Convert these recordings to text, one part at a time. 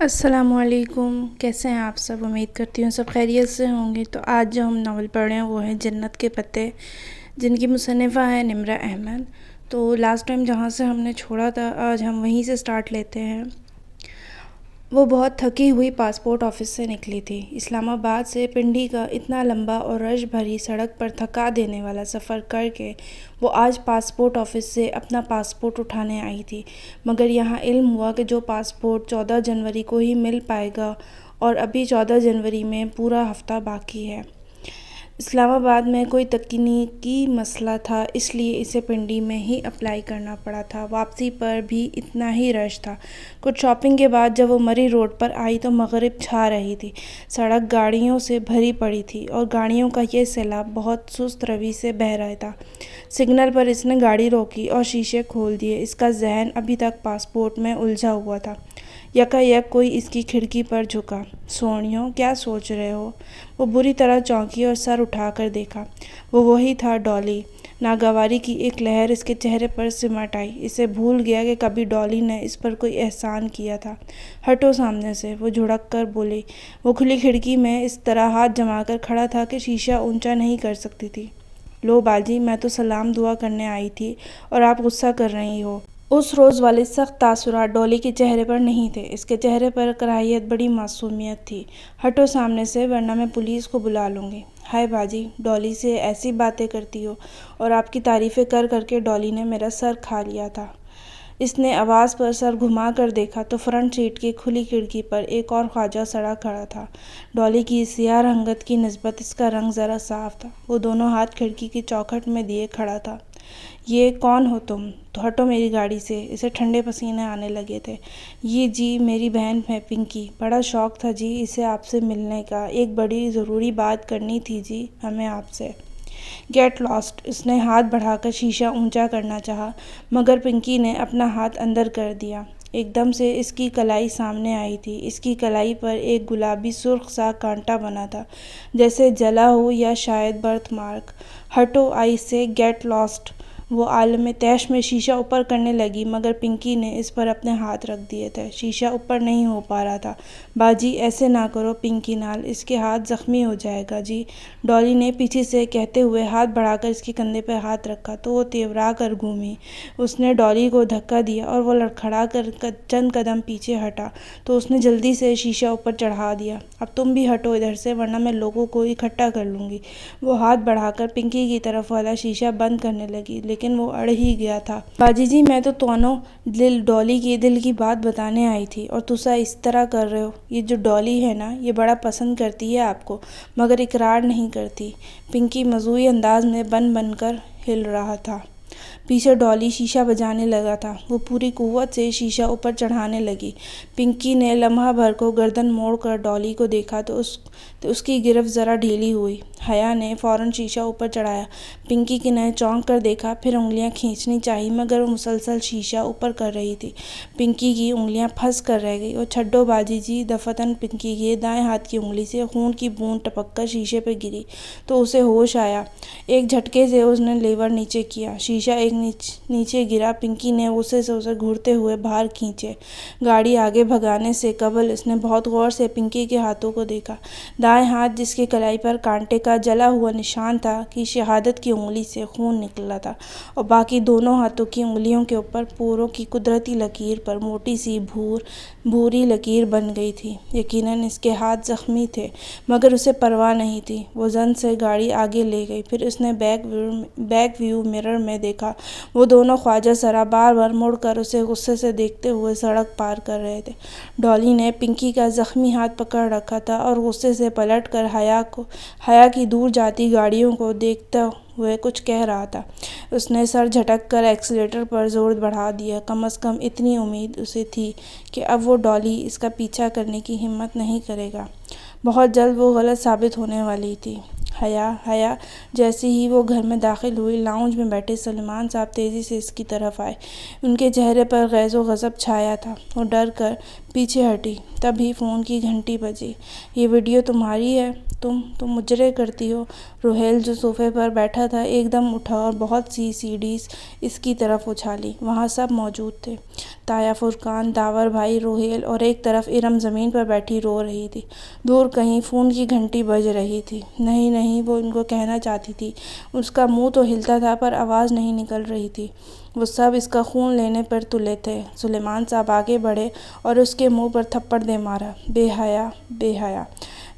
السلام علیکم، کیسے ہیں آپ سب؟ امید کرتی ہوں سب خیریت سے ہوں گے۔ تو آج جو ہم ناول پڑھ رہے ہیں وہ ہیں جنت کے پتے، جن کی مصنفہ ہے نمرہ احمد۔ تو لاسٹ ٹائم جہاں سے ہم نے چھوڑا تھا آج ہم وہیں سے سٹارٹ لیتے ہیں۔ وہ بہت تھکی ہوئی پاسپورٹ آفس سے نکلی تھی۔ اسلام آباد سے پنڈی کا اتنا لمبا اور رش بھری سڑک پر تھکا دینے والا سفر کر کے وہ آج پاسپورٹ آفس سے اپنا پاسپورٹ اٹھانے آئی تھی، مگر یہاں علم ہوا کہ جو پاسپورٹ 14 جنوری کو ہی مل پائے گا اور ابھی 14 جنوری میں پورا ہفتہ باقی ہے۔ اسلام آباد میں کوئی تکنیکی مسئلہ تھا، اس لیے اسے پنڈی میں ہی اپلائی کرنا پڑا تھا۔ واپسی پر بھی اتنا ہی رش تھا۔ کچھ شاپنگ کے بعد جب وہ مری روڈ پر آئی تو مغرب چھا رہی تھی۔ سڑک گاڑیوں سے بھری پڑی تھی اور گاڑیوں کا یہ سیلاب بہت سست روی سے بہہ رہا تھا۔ سگنل پر اس نے گاڑی روکی اور شیشے کھول دیے۔ اس کا ذہن ابھی تک پاسپورٹ میں الجھا ہوا تھا۔ یکا یک کوئی اس کی کھڑکی پر جھکا۔ "سونیو، کیا سوچ رہے ہو؟" وہ بری طرح چونکی اور سر اٹھا کر دیکھا۔ وہ وہی تھا، ڈولی۔ ناگواری کی ایک لہر اس کے چہرے پر سمٹ آئی۔ اسے بھول گیا کہ کبھی ڈولی نے اس پر کوئی احسان کیا تھا۔ "ہٹو سامنے سے!" وہ جھڑک کر بولی۔ وہ کھلی کھڑکی میں اس طرح ہاتھ جما کر کھڑا تھا کہ شیشہ اونچا نہیں کر سکتی تھی۔ "لو باجی، میں تو سلام دعا کرنے آئی تھی اور آپ غصہ کر رہی ہو!" اس روز والے سخت تاثرات ڈولی کے چہرے پر نہیں تھے۔ اس کے چہرے پر کراہیت، بڑی معصومیت تھی۔ "ہٹو سامنے سے، ورنہ میں پولیس کو بلا لوں گی!" "ہائے باجی، ڈولی سے ایسی باتیں کرتی ہو!" اور آپ کی تعریفیں کر کر کے ڈولی نے میرا سر کھا لیا تھا۔ اس نے آواز پر سر گھما کر دیکھا تو فرنٹ سیٹ کی کھلی کھڑکی پر ایک اور خواجہ سڑا کھڑا تھا۔ ڈولی کی سیاہ رنگت کی نسبت اس کا رنگ ذرا صاف تھا۔ وہ دونوں ہاتھ کھڑکی کی چوکھٹ میں دیے کھڑا تھا۔ "یہ کون ہو تم؟ تو ہٹو میری گاڑی سے!" اسے ٹھنڈے پسینے آنے لگے تھے۔ "یہ جی میری بہن ہے پنکی، بڑا شوق تھا جی اسے آپ سے ملنے کا، ایک بڑی ضروری بات کرنی تھی جی ہمیں آپ سے." "Get last!" اس نے ہاتھ بڑھا کر شیشہ اونچا کرنا چاہا، مگر پنکی نے اپنا ہاتھ اندر کر دیا۔ ایک دم سے اس کی کلائی سامنے آئی تھی۔ اس کی کلائی پر ایک گلابی سرخ سا کانٹا بنا تھا، جیسے جلا ہو یا شاید برتھ مارک۔ "ہٹو آئی سے! Get lost!" وہ عالم طیش میں شیشہ اوپر کرنے لگی، مگر پنکی نے اس پر اپنے ہاتھ رکھ دیے تھے۔ شیشہ اوپر نہیں ہو پا رہا تھا۔ "باجی ایسے نہ کرو پنکی نال، اس کے ہاتھ زخمی ہو جائے گا جی!" ڈولی نے پیچھے سے کہتے ہوئے ہاتھ بڑھا کر اس کے کندھے پر ہاتھ رکھا تو وہ تیورا کر گھومی۔ اس نے ڈولی کو دھکا دیا اور وہ لڑکھڑا کر چند قدم پیچھے ہٹا تو اس نے جلدی سے شیشہ اوپر چڑھا دیا۔ "اب تم بھی ہٹو ادھر سے، ورنہ میں لوگوں کو اکٹھا کر لوں گی!" وہ ہاتھ بڑھا کر پنکی کی طرف والا شیشہ بند کرنے لگی، لیکن وہ اڑ ہی گیا تھا۔ "باجی جی، میں تو تونوں ڈولی کے دل کی بات بتانے آئی تھی اور تسا اس طرح کر رہے ہو۔ یہ جو ڈولی ہے نا، یہ بڑا پسند کرتی ہے آپ کو، مگر اقرار نہیں کرتی!" پنکی موضوعی انداز میں بن بن کر ہل رہا تھا۔ پیچھے ڈولی شیشہ بجانے لگا تھا۔ وہ پوری قوت سے شیشہ اوپر چڑھانے لگی۔ پنکی نے لمحہ بھر کو گردن موڑ کر ڈولی کو دیکھا تو اس کی گرفت ذرا ڈھیلی ہوئی۔ حیا نے فوراً شیشہ اوپر چڑھایا۔ پنکی نے چونک کر دیکھا، پھر انگلیاں کھینچنی چاہی، مگر وہ مسلسل شیشہ اوپر کر رہی تھی۔ پنکی کی انگلیاں پھنس کر رہ گئی۔ "او چھڈو باجی جی!" دفعتاً پنکی کے دائیں ہاتھ کی انگلی سے خون کی بوند ٹپک کر شیشے پہ گری تو اسے ہوش آیا۔ ایک جھٹکے سے اس نے لیور نیچے کیا، شیشہ ایک نیچے گرا۔ پنکی نے غصے سے اسے گھورتے ہوئے باہر کھینچے۔ گاڑی آگے بھگانے سے قبل اس نے بہت غور سے پنکی کے ہاتھوں کو دیکھا۔ دائیں ہاتھ، جس کی کلائی پر کانٹے کا جلا ہوا نشان تھا، کی شہادت کی انگلی سے خون نکلا تھا اور باقی دونوں ہاتھوں کی انگلیوں کے اوپر پوروں کی قدرتی لکیر پر موٹی سی بھوری لکیر بن گئی تھی۔ یقیناً اس کے ہاتھ زخمی تھے، مگر اسے پرواہ نہیں تھی۔ وہ زن سے گاڑی آگے لے گئی۔ پھر اس نے بیک ویو مرر میں دیکھا، وہ دونوں خواجہ سرا بار بار مڑ کر اسے غصے سے دیکھتے ہوئے سڑک پار کر رہے تھے۔ ڈولی نے پنکی کا زخمی ہاتھ پکڑ رکھا تھا اور غصے سے پلٹ کر حیا کی دور جاتی گاڑیوں کو دیکھتے ہوئے کچھ کہہ رہا تھا۔ اس نے سر جھٹک کر ایکسیلیٹر پر زور بڑھا دیا۔ کم از کم اتنی امید اسے تھی کہ اب وہ ڈولی اس کا پیچھا کرنے کی ہمت نہیں کرے گا۔ بہت جلد وہ غلط ثابت ہونے والی تھی۔ حیا جیسے ہی وہ گھر میں داخل ہوئی، لاؤنج میں بیٹھے سلیمان صاحب تیزی سے اس کی طرف آئے۔ ان کے چہرے پر غیظ و غضب چھایا تھا۔ وہ ڈر کر پیچھے ہٹی، تبھی فون کی گھنٹی بجی۔ یہ ویڈیو تمہاری ہے؟ تم مجرے کرتی ہو۔ روہیل جو صوفے پر بیٹھا تھا ایک دم اٹھا اور بہت سی سیڑھیز اس کی طرف اچھالی۔ وہاں سب موجود تھے، تایا، فرقان، داور بھائی، روہیل، اور ایک طرف ارم زمین پر بیٹھی رو رہی تھی۔ دور کہیں فون کی گھنٹی بج رہی تھی۔ نہیں، وہ ان کو کہنا چاہتی تھی۔ اس کا منہ تو ہلتا تھا پر آواز نہیں نکل رہی تھی۔ وہ سب اس کا خون لینے پر تلے تھے۔ سلیمان صاحب آگے بڑھے اور اس کے منہ پر تھپڑ دے مارا۔ بے حیا، بے حیا!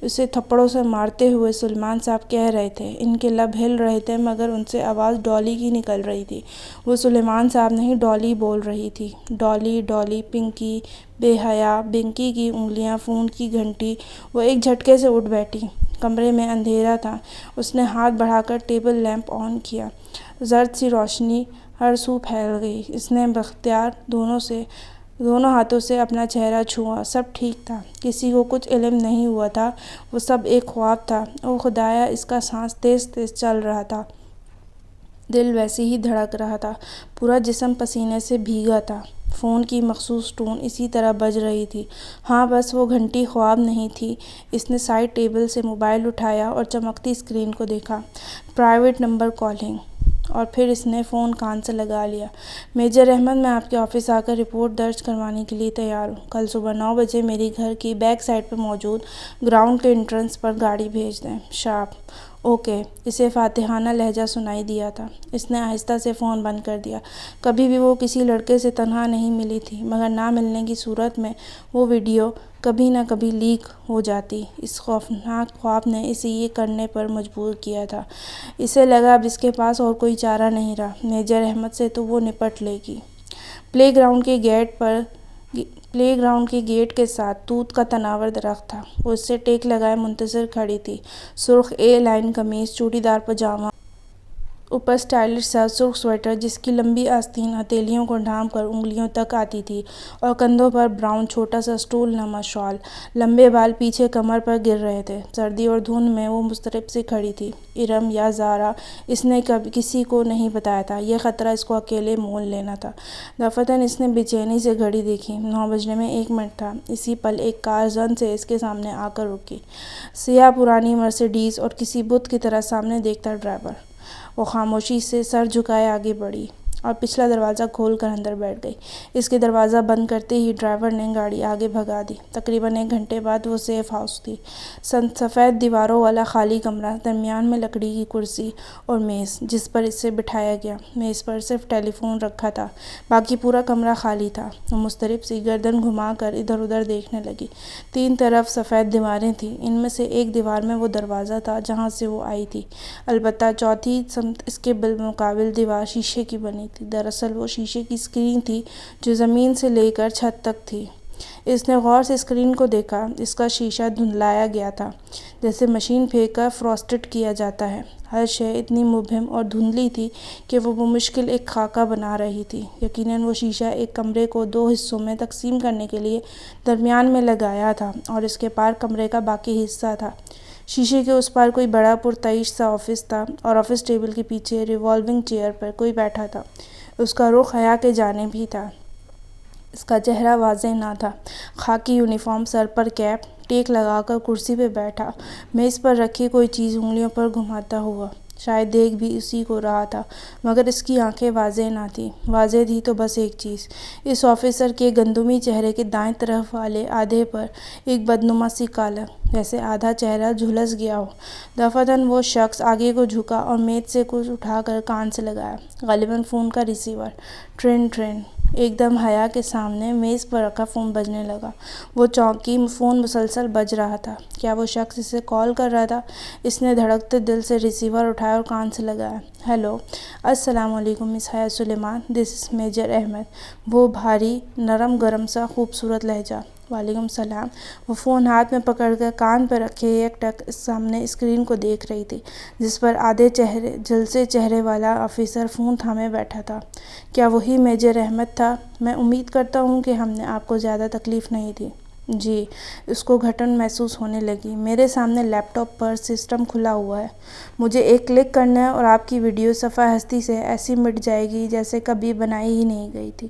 اسے تھپڑوں سے مارتے ہوئے سلیمان صاحب کہہ رہے تھے۔ ان کے لب ہل رہے تھے مگر ان سے آواز ڈولی کی نکل رہی تھی۔ وہ سلیمان صاحب نہیں ڈولی بول رہی تھی۔ ڈولی، ڈولی، پنکی! بے حیا! پنکی کی انگلیاں، فون کی گھنٹی! وہ ایک جھٹکے سے اٹھ بیٹھی۔ کمرے میں اندھیرا تھا۔ اس نے ہاتھ بڑھا کر ٹیبل لیمپ آن کیا۔ زرد سی روشنی ہر سو پھیل گئی۔ اس نے بااختیار دونوں ہاتھوں سے اپنا چہرہ چھوا۔ سب ٹھیک تھا۔ کسی کو کچھ علم نہیں ہوا تھا۔ وہ سب ایک خواب تھا۔ اوہ خدایا! اس کا سانس تیز تیز چل رہا تھا۔ دل ویسے ہی دھڑک رہا تھا۔ پورا جسم پسینے سے بھیگا تھا۔ فون کی مخصوص ٹون اسی طرح بج رہی تھی۔ ہاں بس وہ گھنٹی خواب نہیں تھی۔ اس نے سائڈ ٹیبل سے موبائل اٹھایا اور چمکتی اسکرین کو دیکھا۔ Private number calling! اور پھر اس نے فون کان سے لگا لیا۔ میجر احمد، میں آپ کے آفس آ کر رپورٹ درج کروانے کے لیے تیار ہوں۔ کل صبح 9 بجے میری گھر کی بیک سائڈ پر موجود گراؤنڈ کے انٹرنس پر گاڑی بھیج دیں۔ شارپ! اوکے! اسے فاتحانہ لہجہ سنائی دیا تھا۔ اس نے آہستہ سے فون بند کر دیا۔ کبھی بھی وہ کسی لڑکے سے تنہا نہیں ملی تھی مگر نہ ملنے کی صورت میں وہ ویڈیو کبھی نہ کبھی لیک ہو جاتی۔ اس خوفناک خواب نے اسے یہ کرنے پر مجبور کیا تھا۔ اسے لگا اب اس کے پاس اور کوئی چارہ نہیں رہا۔ میجر احمد سے تو وہ نپٹ لے گی۔ پلے گراؤنڈ کے گیٹ کے ساتھ توت کا تناور درخت تھا۔ وہ اس سے ٹیک لگائے منتظر کھڑی تھی۔ سرخ اے لائن قمیص، چوڑی دار پاجامہ، اوپر اسٹائلش سا سرخ سویٹر جس کی لمبی آستین ہتھیلیوں کو ڈھانپ کر انگلیوں تک آتی تھی، اور کندھوں پر براؤن چھوٹا سا اسٹول نما شال۔ لمبے بال پیچھے کمر پر گر رہے تھے۔ سردی اور دھند میں وہ مضطرب سی کھڑی تھی۔ ارم یا زارا، اس نے کسی کو نہیں بتایا تھا۔ یہ خطرہ اس کو اکیلے مول لینا تھا۔ دفعتاً اس نے بے چینی سے گھڑی دیکھی۔ 9 بجنے میں 1 منٹ تھا۔ اسی پل ایک کار زن سے اس کے سامنے آ کر رکی۔ سیاہ پرانی مرسیڈیز اور کسی بت کی طرح سامنے دیکھتا ڈرائیور۔ وہ خاموشی سے سر جھکائے آگے بڑھی اور پچھلا دروازہ کھول کر اندر بیٹھ گئی۔ اس کے دروازہ بند کرتے ہی ڈرائیور نے گاڑی آگے بھگا دی۔ تقریباً 1 گھنٹے بعد وہ سیف ہاؤس تھی۔ سفید دیواروں والا خالی کمرہ، درمیان میں لکڑی کی کرسی اور میز جس پر اسے بٹھایا گیا۔ میز پر صرف ٹیلی فون رکھا تھا، باقی پورا کمرہ خالی تھا۔ وہ مضطرب سی گردن گھما کر ادھر ادھر دیکھنے لگی۔ 3 طرف سفید دیواریں تھیں۔ ان میں سے ایک دیوار میں وہ دروازہ تھا جہاں سے وہ آئی تھی، البتہ چوتھی سمت اس کے بالمقابل دیوار شیشے کی بنی تھی۔ دراصل وہ شیشے کی اسکرین تھی جو زمین سے لے کر چھت تک تھی۔ اس نے غور سے اسکرین کو دیکھا۔ اس کا شیشہ دھندلایا گیا تھا جیسے مشین پھینک کر فروسٹڈ کیا جاتا ہے۔ ہر شے اتنی مبہم اور دھندلی تھی کہ وہ بمشکل ایک خاکہ بنا رہی تھی۔ یقیناً وہ شیشہ ایک کمرے کو 2 حصوں میں تقسیم کرنے کے لیے درمیان میں لگایا تھا اور اس کے پار کمرے کا باقی حصہ تھا۔ شیشے کے اس پار کوئی بڑا پرتعیش سا آفس تھا اور آفس ٹیبل کے پیچھے ریوالونگ چیئر پر کوئی بیٹھا تھا۔ اس کا رخ حیا کی جانب ہی تھا۔ اس کا چہرہ واضح نہ تھا۔ خاکی یونیفارم، سر پر کیپ، ٹیک لگا کر کرسی پہ بیٹھا، میز پر رکھی کوئی چیز انگلیوں پر گھماتا ہوا۔ شاید دیکھ بھی اسی کو رہا تھا مگر اس کی آنکھیں واضح نہ تھیں۔ واضح تھی تو بس ایک چیز، اس آفیسر کے گندمی چہرے کے دائیں طرف والے آدھے پر ایک بدنما سی کالک، جیسے آدھا چہرہ جھلس گیا ہو۔ دفعتاً وہ شخص آگے کو جھکا اور میز سے کچھ اٹھا کر کان سے لگایا، غالباً فون کا ریسیور۔ ٹرن۔ ایک دم حیا کے سامنے میز پر رکھا فون بجنے لگا۔ وہ چونکی، فون مسلسل بج رہا تھا۔ کیا وہ شخص اسے کال کر رہا تھا؟ اس نے دھڑکتے دل سے ریسیور اٹھایا اور کان سے لگایا۔ ہیلو، السلام علیکم مس حیا سلیمان، دس از میجر احمد۔ وہ بھاری، نرم گرم سا خوبصورت لہجہ۔ وعلیکم السلام۔ وہ فون ہاتھ میں پکڑ کر کان پہ رکھے یک ٹک سامنے اسکرین کو دیکھ رہی تھی جس پر آدھے جھلسے چہرے والا آفیسر فون تھامے بیٹھا تھا۔ کیا وہی میجر احمد تھا؟ میں امید کرتا ہوں کہ ہم نے آپ کو زیادہ تکلیف نہیں دی۔ جی، اس کو گھٹن محسوس ہونے لگی۔ میرے سامنے لیپ ٹاپ پر سسٹم کھلا ہوا ہے، مجھے ایک کلک کرنا ہے اور آپ کی ویڈیو صفحہ ہستی سے ایسی مٹ جائے گی جیسے کبھی بنائی ہی نہیں گئی تھی۔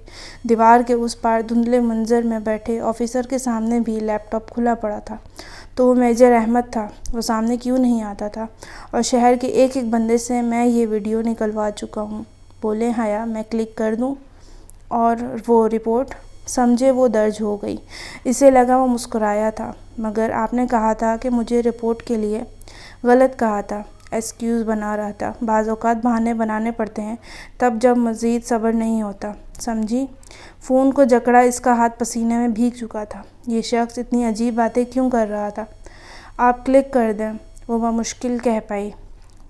دیوار کے اس پار دھندلے منظر میں بیٹھے آفیسر کے سامنے بھی لیپ ٹاپ کھلا پڑا تھا۔ تو وہ میجر احمد تھا، وہ سامنے کیوں نہیں آتا تھا؟ اور شہر کے ایک ایک بندے سے میں یہ ویڈیو نکلوا چکا ہوں۔ بولے حیا، میں کلک کر دوں اور وہ رپورٹ؟ سمجھے وہ درج ہو گئی۔ اسے لگا وہ مسکرایا تھا۔ مگر آپ نے کہا تھا کہ مجھے رپورٹ کے لیے۔ غلط کہا تھا، ایکسکیوز بنا رہا تھا۔ بعض اوقات بہانے بنانے پڑتے ہیں تب جب مزید صبر نہیں ہوتا، سمجھی؟ فون کو جکڑا، اس کا ہاتھ پسینے میں بھیگ چکا تھا۔ یہ شخص اتنی عجیب باتیں کیوں کر رہا تھا؟ آپ کلک کر دیں، وہ بمشکل کہہ پائی۔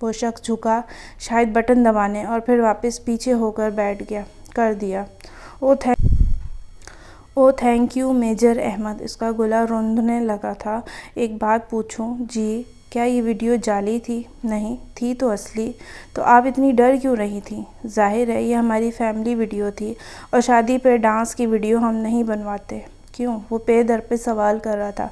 وہ شخص جھکا، شاید بٹن دبانے، اور پھر واپس پیچھے ہو کر بیٹھ گیا۔ کر دیا۔ Oh thank you measure Ahmad. اس کا گلا روندنے لگا تھا۔ ایک بات پوچھوں؟ جی۔ کیا یہ ویڈیو جعلی تھی؟ نہیں، تھی تو اصلی۔ تو آپ اتنی ڈر کیوں رہی تھیں؟ ظاہر ہے یہ ہماری فیملی ویڈیو تھی اور شادی پہ ڈانس کی ویڈیو ہم نہیں بنواتے۔ کیوں؟ وہ پے در پہ سوال کر رہا تھا۔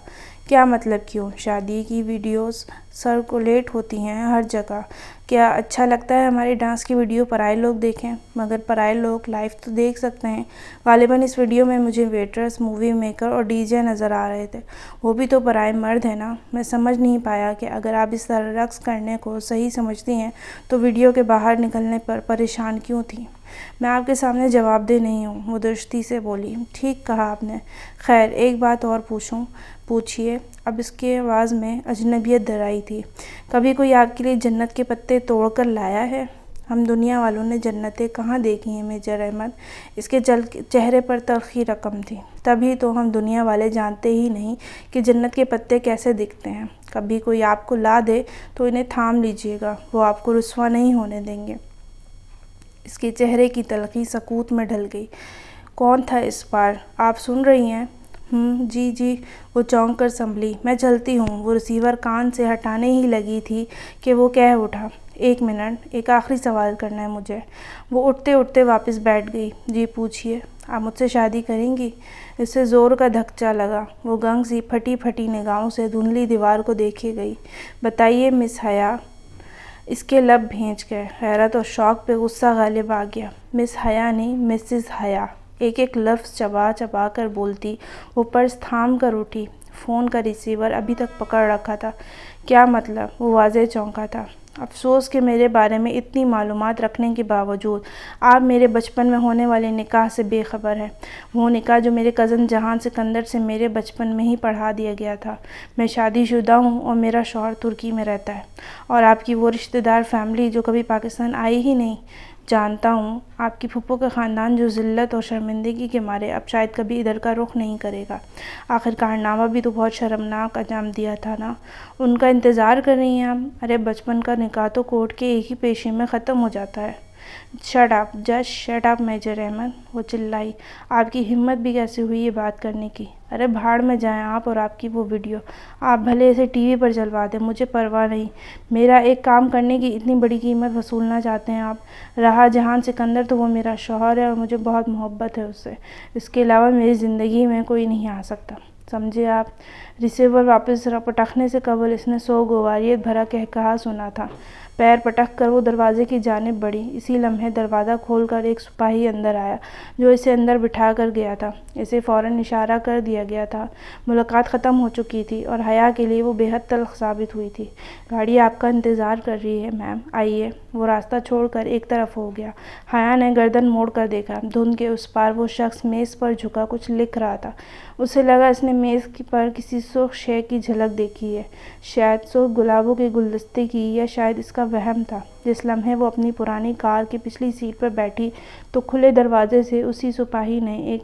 کیا مطلب کیوں؟ شادی کی ویڈیوز سرکولیٹ ہوتی ہیں ہر جگہ۔ کیا اچھا لگتا ہے ہماری ڈانس کی ویڈیو پرائے لوگ دیکھیں؟ مگر پرائے لوگ لائیو تو دیکھ سکتے ہیں۔ غالباً اس ویڈیو میں مجھے ویٹرس، مووی میکر اور ڈی جے نظر آ رہے تھے۔ وہ بھی تو پرائے مرد ہیں نا۔ میں سمجھ نہیں پایا کہ اگر آپ اس طرح رقص کرنے کو صحیح سمجھتی ہیں تو ویڈیو کے باہر نکلنے پر پریشان کیوں تھیں؟ میں آپ کے سامنے جواب دہ نہیں ہوں، وہ درستی سے بولی۔ ٹھیک کہا آپ نے۔ خیر، ایک بات اور پوچھوں؟ پوچھیے۔ اب اس کی آواز میں اجنبیت درائی تھی۔ کبھی کوئی آپ کے لیے جنت کے پتے توڑ کر لایا ہے؟ ہم دنیا والوں نے جنتیں کہاں دیکھی ہیں میجر احمد؟ اس کے چہرے پر تلخی رقم تھی۔ تبھی تو ہم دنیا والے جانتے ہی نہیں کہ جنت کے پتے کیسے دکھتے ہیں۔ کبھی کوئی آپ کو لا دے تو انہیں تھام لیجیے گا، وہ آپ کو رسوا نہیں ہونے دیں گے۔ اس کے چہرے کی تلخی سکوت میں ڈھل گئی۔ کون تھا اس پار؟ آپ سن رہی ہیں؟ جی جی، وہ چونک کر سنبھلی۔ میں چلتی ہوں۔ وہ ریسیور کان سے ہٹانے ہی لگی تھی کہ وہ کہہ اٹھا، ایک منٹ، ایک آخری سوال کرنا ہے مجھے۔ وہ اٹھتے اٹھتے واپس بیٹھ گئی۔ جی پوچھیے۔ آپ مجھ سے شادی کریں گی؟ اس سے زور کا دھکچا لگا۔ وہ گنگ سی پھٹی پھٹی نگاہوں سے دھندلی دیوار کو دیکھے گئی۔ بتائیے مس حیا۔ اس کے لب بھینچ گئے۔ حیرت اور شوق پہ غصہ غالب آ گیا۔ مس حیا نہیں، مسز حیا۔ ایک ایک لفظ چبا چبا کر بولتی۔ وہ پرس تھام کر اٹھی۔ فون کا ریسیور ابھی تک پکڑ رکھا تھا۔ کیا مطلب؟ وہ واضح چونکا تھا۔ افسوس کہ میرے بارے میں اتنی معلومات رکھنے کے باوجود آپ میرے بچپن میں ہونے والے نکاح سے بے خبر ہیں۔ وہ نکاح جو میرے کزن جہان سکندر سے میرے بچپن میں ہی پڑھا دیا گیا تھا۔ میں شادی شدہ ہوں اور میرا شوہر ترکی میں رہتا ہے، اور آپ کی وہ رشتہ دار فیملی جو کبھی پاکستان آئی ہی نہیں۔ جانتا ہوں آپ کی پھپھو کا خاندان جو ذلت اور شرمندگی کے مارے اب شاید کبھی ادھر کا رخ نہیں کرے گا۔ آخر کارنامہ بھی تو بہت شرمناک انجام دیا تھا نا۔ ان کا انتظار کر رہی ہیں آپ؟ ارے بچپن کا نکاح تو کورٹ کے ایک ہی پیشے میں ختم ہو جاتا ہے۔ Shut up just shut up major Ahmed, وہ چلائی۔ آپ کی ہمت بھی کیسے ہوئی یہ بات کرنے کی؟ ارے بھاڑ میں جائیں آپ اور آپ کی وہ ویڈیو۔ آپ بھلے اسے ٹی وی پر چلوا دیں، مجھے پرواہ نہیں۔ میرا ایک کام کرنے کی اتنی بڑی قیمت وصولنا چاہتے ہیں آپ؟ رہا جہان سکندر تو وہ میرا شوہر ہے اور مجھے بہت محبت ہے اس سے۔ اس کے علاوہ میری زندگی میں کوئی نہیں آ سکتا، سمجھے آپ؟ ریسیور واپس پٹکنے سے قبل اس نے سوگواریت بھرا قہقہا سنا تھا۔ پیر پٹک کر وہ دروازے کی جانب بڑھی۔ اسی لمحے دروازہ کھول کر ایک سپاہی اندر آیا جو اسے اندر بٹھا کر گیا تھا۔ اسے فوراً اشارہ کر دیا گیا تھا۔ ملاقات ختم ہو چکی تھی اور حیا کے لیے وہ بے حد تلخ ثابت ہوئی تھی۔ گاڑی آپ کا انتظار کر رہی ہے میم، آئیے۔ وہ راستہ چھوڑ کر ایک طرف ہو گیا۔ حیا نے گردن موڑ کر دیکھا۔ دھند کے اس پار وہ شخص میز پر جھکا کچھ لکھ رہا تھا۔ اسے لگا اس نے میز پر کسی سرخ شے کی جھلک دیکھی ہے، شاید سرخ گلابوں کے گلدستے کی، یا شاید اس کا وہم تھا۔ جس لمحے وہ اپنی پرانی کار کی پچھلی سیٹ پر بیٹھی تو کھلے دروازے سے اسی سپاہی نے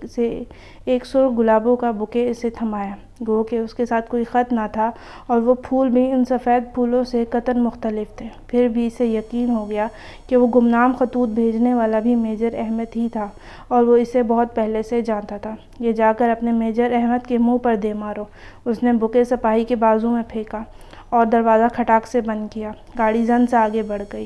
ایک سرخ گلابوں کا بوکے اسے تھمایا۔ گو کہ اس کے ساتھ کوئی خط نہ تھا اور وہ پھول بھی ان سفید پھولوں سے قطعاً مختلف تھے۔ پھر بھی اسے یقین ہو گیا کہ وہ گمنام خطوط بھیجنے والا بھی میجر احمد ہی تھا اور وہ اسے بہت پہلے سے جانتا تھا۔ یہ جا کر اپنے میجر احمد کے منہ پر دے مارو۔ اس نے بوکے سپاہی کے بازو میں پھینکا اور دروازہ کھٹاک سے بند کیا۔ گاڑی زن سے آگے بڑھ گئی۔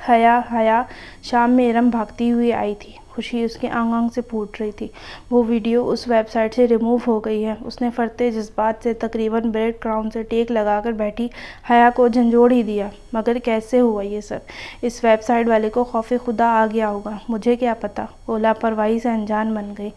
حیا شام میں ارم بھاگتی ہوئی آئی تھی۔ خوشی اس کے آنگ آنگ سے پھوٹ رہی تھی۔ وہ ویڈیو اس ویب سائٹ سے ریموو ہو گئی ہے۔ اس نے فرتے جذبات سے تقریباً بریڈ کراؤن سے ٹیک لگا کر بیٹھی حیا کو جھنجھوڑ ہی دیا۔ مگر کیسے ہوا یہ سب؟ اس ویب سائٹ والے کو خوف خدا آ گیا ہوگا، مجھے کیا پتا۔ وہ لاپرواہی سے انجان بن گئی۔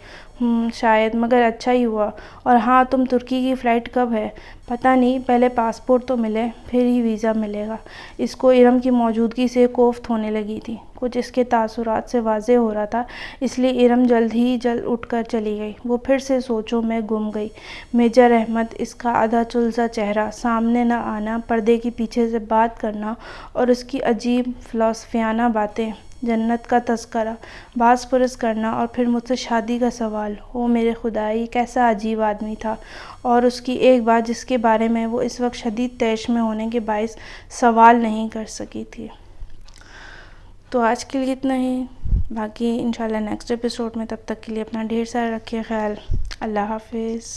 شاید، مگر اچھا ہی ہوا۔ اور ہاں، تم ترکی کی فلائٹ کب ہے؟ پتہ نہیں، پہلے پاسپورٹ تو ملے، پھر ہی ویزا ملے گا۔ اس کو ارم کی موجودگی سے کوفت ہونے لگی تھی۔ کچھ اس کے تاثرات سے واضح ہو رہا تھا، اس لیے ارم جلد اٹھ کر چلی گئی۔ وہ پھر سے سوچوں میں گم گئی۔ میجر احمد، اس کا آدھا چلسا چہرہ، سامنے نہ آنا، پردے کے پیچھے سے بات کرنا، اور اس کی عجیب فلسفیانہ باتیں، جنت کا تذکرہ، باس پرس کرنا، اور پھر مجھ سے شادی کا سوال۔ او میرے خدا، یہ کیسا عجیب آدمی تھا! اور اس کی ایک بات جس کے بارے میں وہ اس وقت شدید طیش میں ہونے کے باعث سوال نہیں کر سکی تھی۔ تو آج کے لیے اتنا ہی، باقی انشاءاللہ نیکسٹ ایپیسوڈ میں۔ تب تک کے لیے اپنا ڈھیر سارا رکھیے خیال۔ اللہ حافظ۔